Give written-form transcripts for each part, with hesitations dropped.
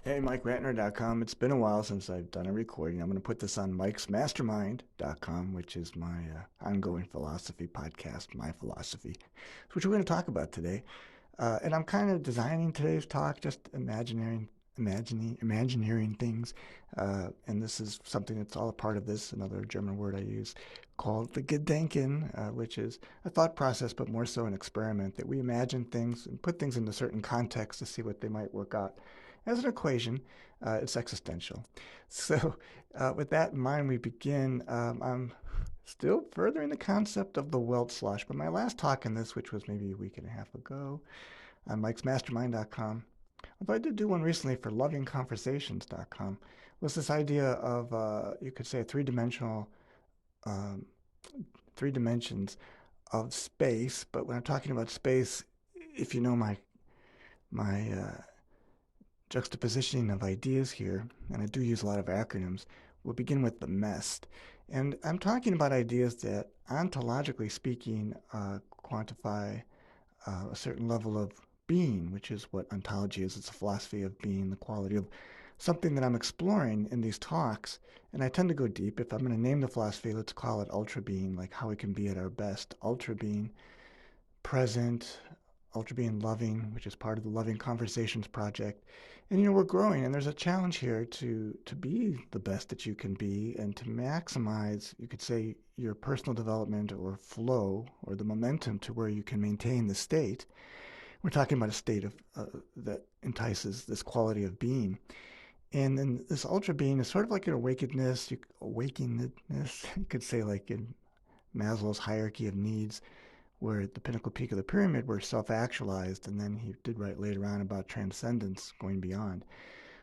Hey, MikeRatner.com. It's been a while since I've done a recording. I'm going to put this on Mike'sMastermind.com, which is my ongoing philosophy podcast, My Philosophy, which we're going to talk about today. And I'm kind of designing today's talk, just imagineering things. And this is something that's all a part of this, another German word I use, called the Gedenken, which is a thought process, but more so an experiment that we imagine things and put things into certain contexts to see what they might work out. As an equation, it's existential. So, with that in mind, we begin. I'm still furthering the concept of the Weltschloss, but my last talk in this, which was maybe a week and a half ago, on Mike'sMastermind.com, although I did do one recently for LovingConversations.com, was this idea of, you could say, a um, three dimensions of space. But when I'm talking about space, if you know my juxtapositioning of ideas here, and I do use a lot of acronyms, we'll begin with the MEST. And I'm talking about ideas that, ontologically speaking, quantify a certain level of being, which is what ontology is. It's a philosophy of being, the quality of something that I'm exploring in these talks. And I tend to go deep. If I'm going to name the philosophy, let's call it ultra being, like how we can be at our best. Ultra being present, ultra being loving, which is part of the Loving Conversations project. And we're growing, and there's a challenge here to be the best that you can be and to maximize, you could say, your personal development or flow or the momentum to where you can maintain the state. We're talking about a state of that entices this quality of being. And then this ultra being is sort of like an awakenedness, you could say, like in Maslow's hierarchy of needs, where at the pinnacle peak of the pyramid we're self-actualized, and then he did write later on about transcendence, going beyond.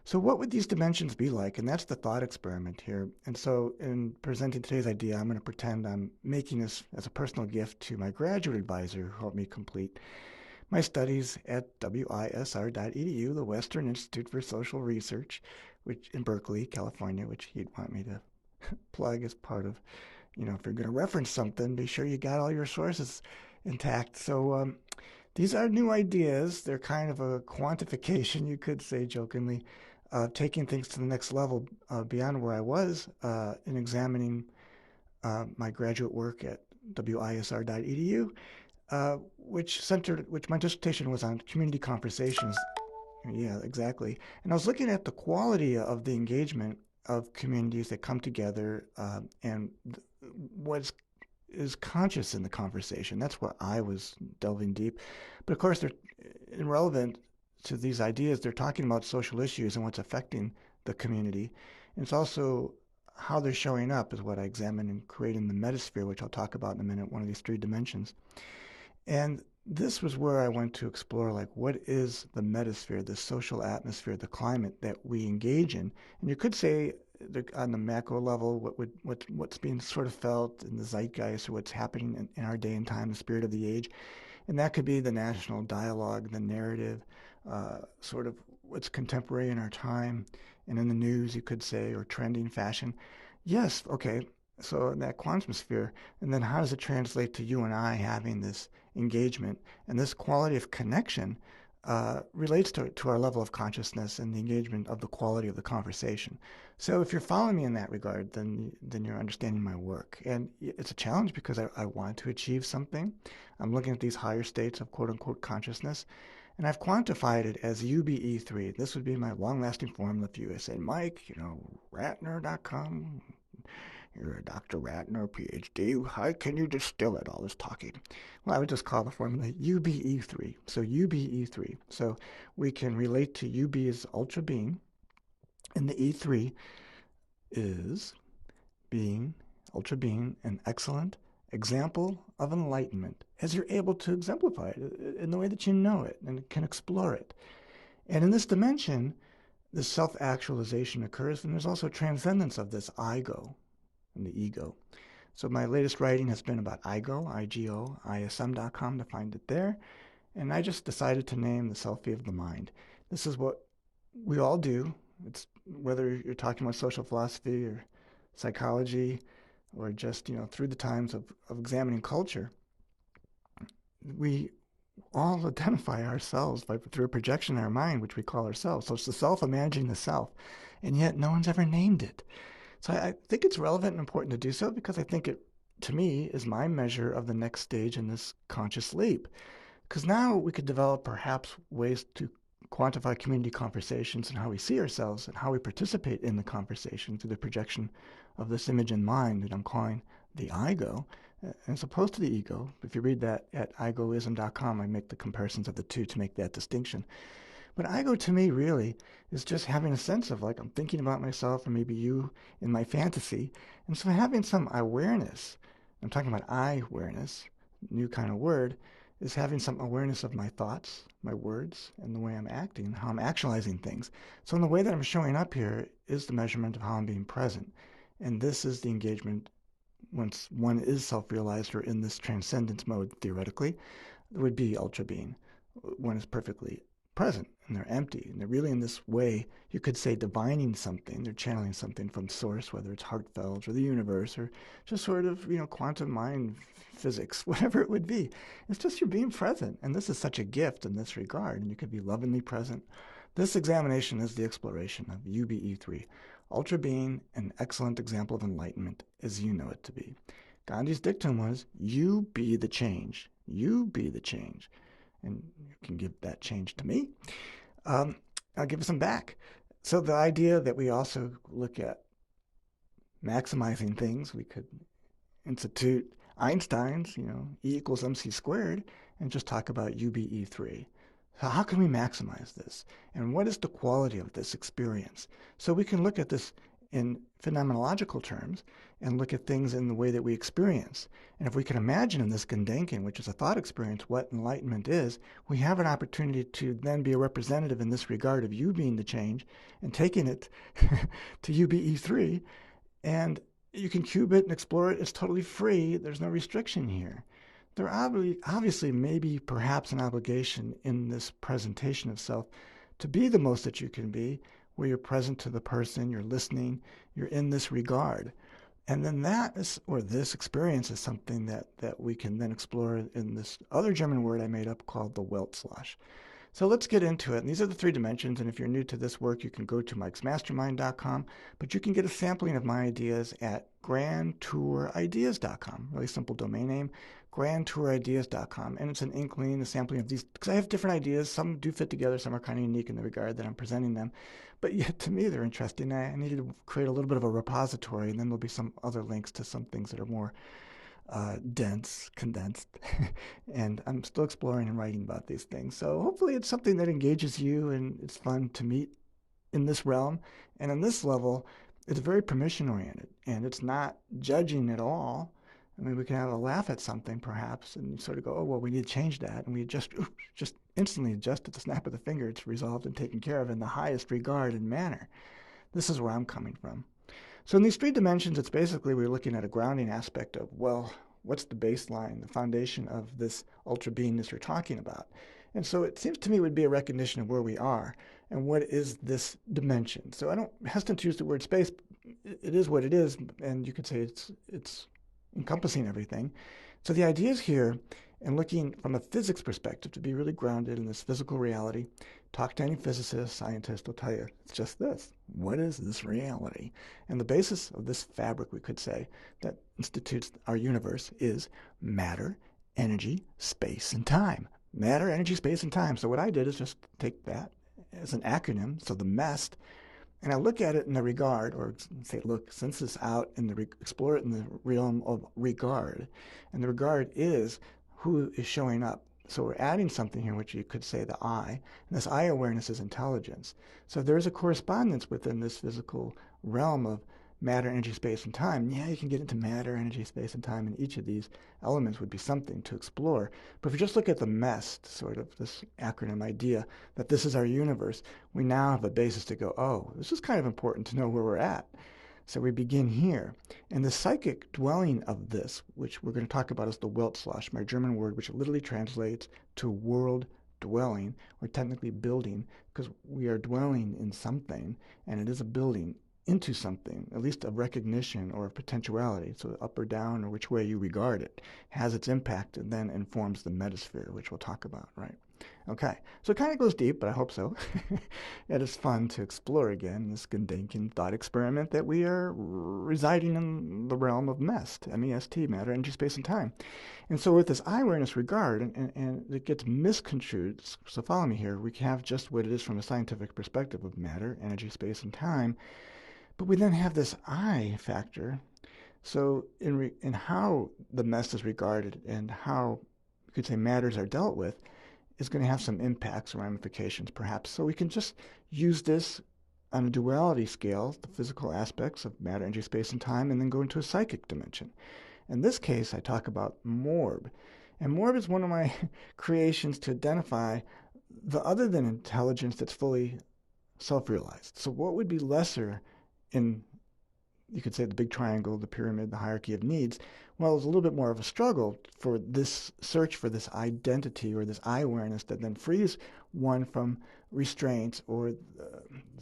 So what would these dimensions be like? And that's the thought experiment here. And so in presenting today's idea, I'm going to pretend I'm making this as a personal gift to my graduate advisor who helped me complete my studies at WISR.edu, the Western Institute for Social Research, which in Berkeley, California, which he'd want me to plug as part of, if you're going to reference something, be sure you got all your sources intact. So these are new ideas. They're kind of a quantification, you could say jokingly, taking things to the next level beyond where I was in examining my graduate work at wisr.edu, which my dissertation was on community conversations. Yeah, exactly. And I was looking at the quality of the engagement of communities that come together and what's is conscious in the conversation. That's where I was delving deep. But of course, they're irrelevant to these ideas. They're talking about social issues and what's affecting the community. And it's also how they're showing up is what I examine in creating the metasphere, which I'll talk about in a minute, one of these three dimensions. And this was where I went to explore, like, what is the metasphere, the social atmosphere, the climate that we engage in? And you could say on the macro level, what's being sort of felt in the zeitgeist or what's happening in our day and time, the spirit of the age. And that could be the national dialogue, the narrative, sort of what's contemporary in our time and in the news, you could say, or trending fashion. Yes, okay. So that quantum sphere, and then how does it translate to you and I having this engagement? And this quality of connection relates to our level of consciousness and the engagement of the quality of the conversation. So if you're following me in that regard, then you're understanding my work. And it's a challenge because I want to achieve something. I'm looking at these higher states of quote unquote consciousness, and I've quantified it as UBE3. This would be my long-lasting formula if you say, Mike, Ratner.com, you're a Dr. Ratner, PhD. How can you distill it, all this talking? Well, I would just call the formula UBE3. So UBE3. So we can relate to UB as ultra being, and the E3 is being, ultra being, an excellent example of enlightenment as you're able to exemplify it in the way that you know it and can explore it. And in this dimension, this self-actualization occurs, and there's also transcendence of this I-go and the ego. So my latest writing has been about IGO, I-G-O, ISM.com to find it there. And I just decided to name the selfie of the mind. This is what we all do. It's whether you're talking about social philosophy or psychology or just, through the times of examining culture, we all identify ourselves through a projection in our mind, which we call ourselves. So it's the self imagining the self, and yet no one's ever named it. So I think it's relevant and important to do so because I think it, to me, is my measure of the next stage in this conscious leap. Because now we could develop perhaps ways to quantify community conversations and how we see ourselves and how we participate in the conversation through the projection of this image in mind that I'm calling the ego, as opposed to the ego. If you read that at igoism.com, I make the comparisons of the two to make that distinction. But ego to me really is just having a sense of like I'm thinking about myself or maybe you in my fantasy. And so having some awareness, I'm talking about I awareness, new kind of word, is having some awareness of my thoughts, my words, and the way I'm acting, how I'm actualizing things. So in the way that I'm showing up here is the measurement of how I'm being present. And this is the engagement once one is self-realized or in this transcendence mode, theoretically, it would be ultra being. One is perfectly present and they're empty. And they're really in this way, you could say, divining something. They're channeling something from source, whether it's heartfelt or the universe or just sort of, quantum mind physics, whatever it would be. It's just you're being present. And this is such a gift in this regard. And you could be lovingly present. This examination is the exploration of UBE3, ultra being, an excellent example of enlightenment as you know it to be. Gandhi's dictum was, you be the change. You be the change. And you can give that change to me. I'll give some back. So the idea that we also look at maximizing things, we could institute Einstein's, E equals mc squared, and just talk about UBE3. So how can we maximize this? And what is the quality of this experience? So we can look at this in phenomenological terms and look at things in the way that we experience. And if we can imagine in this Gedenken, which is a thought experience, what enlightenment is, we have an opportunity to then be a representative in this regard of you being the change and taking it to UBE3. And you can cube it and explore it. It's totally free. There's no restriction here. There obviously may be perhaps an obligation in this presentation of self to be the most that you can be, where you're present to the person, you're listening, you're in this regard. And then this experience is something that we can then explore in this other German word I made up called the Weltslash. So let's get into it. And these are the three dimensions. And if you're new to this work, you can go to mikesmastermind.com, but you can get a sampling of my ideas at grandtourideas.com. Really simple domain name, grandtourideas.com. And it's an inkling, a sampling of these, because I have different ideas. Some do fit together. Some are kind of unique in the regard that I'm presenting them. But yet, to me, they're interesting. I needed to create a little bit of a repository, and then there'll be some other links to some things that are more dense, condensed, and I'm still exploring and writing about these things. So hopefully it's something that engages you and it's fun to meet in this realm. And on this level, it's very permission oriented and it's not judging at all. I mean, we can have a laugh at something perhaps and you sort of go, oh, well, we need to change that. And we just instantly adjust at the snap of the finger. It's resolved and taken care of in the highest regard and manner. This is where I'm coming from. So in these three dimensions, it's basically we're looking at a grounding aspect of, well, what's the baseline, the foundation of this ultra beingness you're talking about? And so it seems to me would be a recognition of where we are and what is this dimension. So I don't hesitate to use the word space. It is what it is, and you could say it's encompassing everything. So the idea is here, and looking from a physics perspective, to be really grounded in this physical reality. Talk to any physicist, scientist, they'll tell you it's just this. What is this reality? And the basis of this fabric, we could say, that institutes our universe is matter, energy, space, and time. Matter, energy, space, and time. So what I did is just take that as an acronym, so the MEST, and I look at it in the regard, or say, look, since it's out in the explore it in the realm of regard, and the regard is who is showing up. So we're adding something here, which you could say the I, and this I awareness is intelligence. So there is a correspondence within this physical realm of matter, energy, space, and time. Yeah, you can get into matter, energy, space, and time, and each of these elements would be something to explore. But if you just look at the MEST, sort of this acronym idea, that this is our universe, we now have a basis to go, oh, this is kind of important to know where we're at. So we begin here. And the psychic dwelling of this, which we're going to talk about as the Weltslash, my German word, which literally translates to world dwelling, or technically building, because we are dwelling in something, and it is a building. into something, at least a recognition or a potentiality, so up or down or which way you regard it, has its impact and then informs the metasphere, which we'll talk about, right? Okay, so it kind of goes deep, but I hope so. And it's fun to explore again this Gedanken thought experiment that we are residing in the realm of MEST, M-E-S-T, matter, energy, space, and time. And so with this I-awareness regard, and it gets misconstrued, so follow me here, we have just what it is from a scientific perspective of matter, energy, space, and time, but we then have this I factor. So in how the MEST is regarded and how you could say matters are dealt with, is going to have some impacts or ramifications, perhaps. So we can just use this on a duality scale, the physical aspects of matter, energy, space, and time, and then go into a psychic dimension. In this case, I talk about Morb. And Morb is one of my creations to identify the other than intelligence that's fully self-realized. So what would be lesser in, you could say, the big triangle, the pyramid, the hierarchy of needs? Well, it's a little bit more of a struggle for this search for this identity or this I-awareness that then frees one from restraints or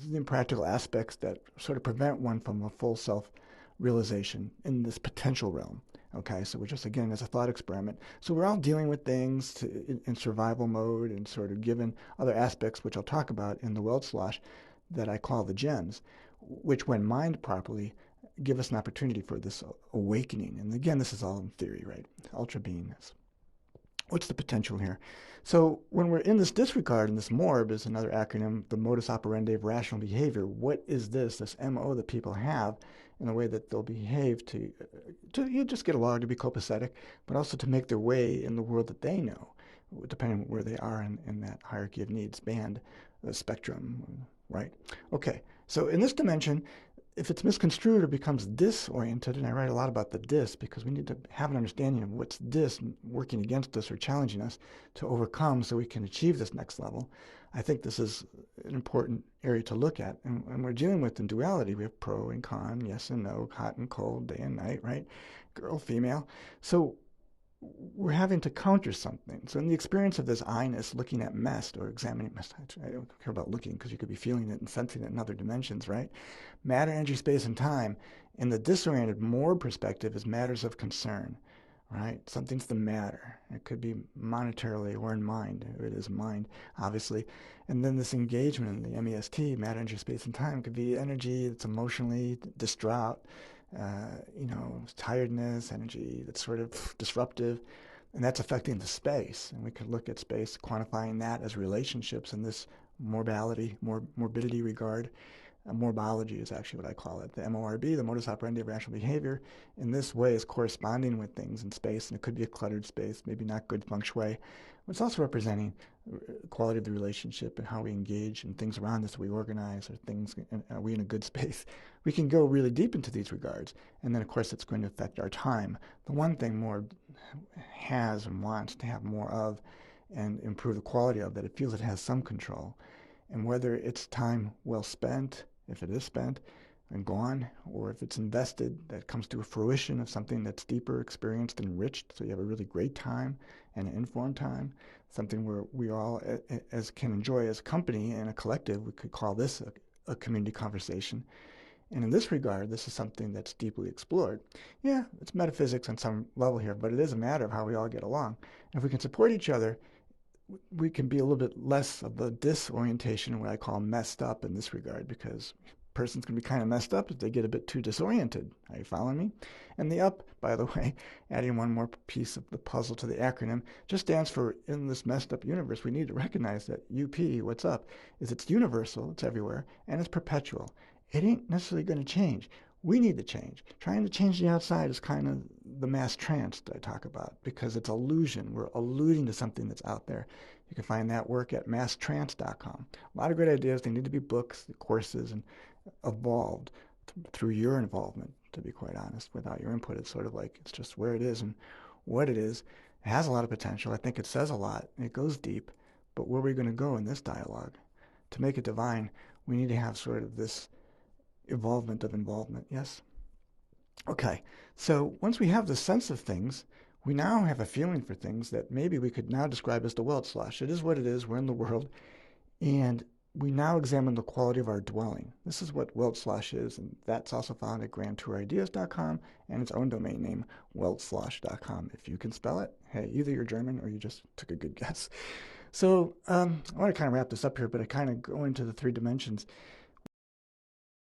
the impractical aspects that sort of prevent one from a full self-realization in this potential realm. Okay, so we're just, again, as a thought experiment. So we're all dealing with things in survival mode and sort of given other aspects, which I'll talk about in the Weltslosh, that I call the gems, which when mined properly, give us an opportunity for this awakening. And again, this is all in theory, right? Ultra beingness. What's the potential here? So when we're in this disregard, and this MORB is another acronym, the modus operandi of rational behavior, what is this MO that people have in the way that they'll behave to you just get along, to be copacetic, but also to make their way in the world that they know, depending on where they are in that hierarchy of needs band, spectrum, right? Okay, so in this dimension, if it's misconstrued or becomes disoriented, and I write a lot about the dis because we need to have an understanding of what's dis working against us or challenging us to overcome so we can achieve this next level. I think this is an important area to look at. And we're dealing with in duality. We have pro and con, yes and no, hot and cold, day and night, right? Girl, female. So we're having to counter something. So in the experience of this I-ness, looking at MEST or examining MEST, I don't care about looking because you could be feeling it and sensing it in other dimensions, right? Matter, energy, space, and time. In the disoriented Moore perspective is matters of concern, right? Something's the matter. It could be monetarily or in mind. It is mind, obviously. And then this engagement in the MEST, matter, energy, space, and time, could be energy that's emotionally distraught, tiredness, energy that's sort of disruptive, and that's affecting the space. And we could look at space, quantifying that as relationships in this morbidity regard. Morbology is actually what I call it. The MORB, the modus operandi of rational behavior, in this way is corresponding with things in space, and it could be a cluttered space, maybe not good feng shui. But it's also representing quality of the relationship and how we engage in things around us, we organize, or things, are we in a good space? We can go really deep into these regards, and then of course it's going to affect our time. The one thing Morb has and wants to have more of and improve the quality of, that it feels it has some control. And whether it's time well spent, if it is spent and gone, or if it's invested, that comes to a fruition of something that's deeper, experienced, and enriched, so you have a really great time and an informed time, something where we all as can enjoy as a company and a collective. We could call this a community conversation. And in this regard, this is something that's deeply explored. Yeah, it's metaphysics on some level here, but it is a matter of how we all get along. And if we can support each other, we can be a little bit less of the disorientation, what I call messed up in this regard, because a person's going to be kind of messed up if they get a bit too disoriented. Are you following me? And the up, by the way, adding one more piece of the puzzle to the acronym, just stands for, in this messed up universe, we need to recognize that UP, what's up, is it's universal, it's everywhere, and it's perpetual. It ain't necessarily going to change. We need to change. Trying to change the outside is kind of the mass trance that I talk about, because it's illusion. We're alluding to something that's out there. You can find that work at masstrance.com. A lot of great ideas. They need to be books, courses, and evolved through your involvement, to be quite honest. Without your input, it's sort of like it's just where it is and what it is. It has a lot of potential. I think it says a lot. It goes deep. But where are we going to go in this dialogue? To make it divine, we need to have sort of this involvement of involvement. Yes? Okay, so once we have the sense of things, we now have a feeling for things that maybe we could now describe as the Weltslosh. It is what it is. We're in the world. And we now examine the quality of our dwelling. This is what Weltschloss is, and that's also found at grandtourideas.com and its own domain name, weltschloss.com. If you can spell it, hey, either you're German or you just took a good guess. So I want to kind of wrap this up here, but I kind of go into the three dimensions.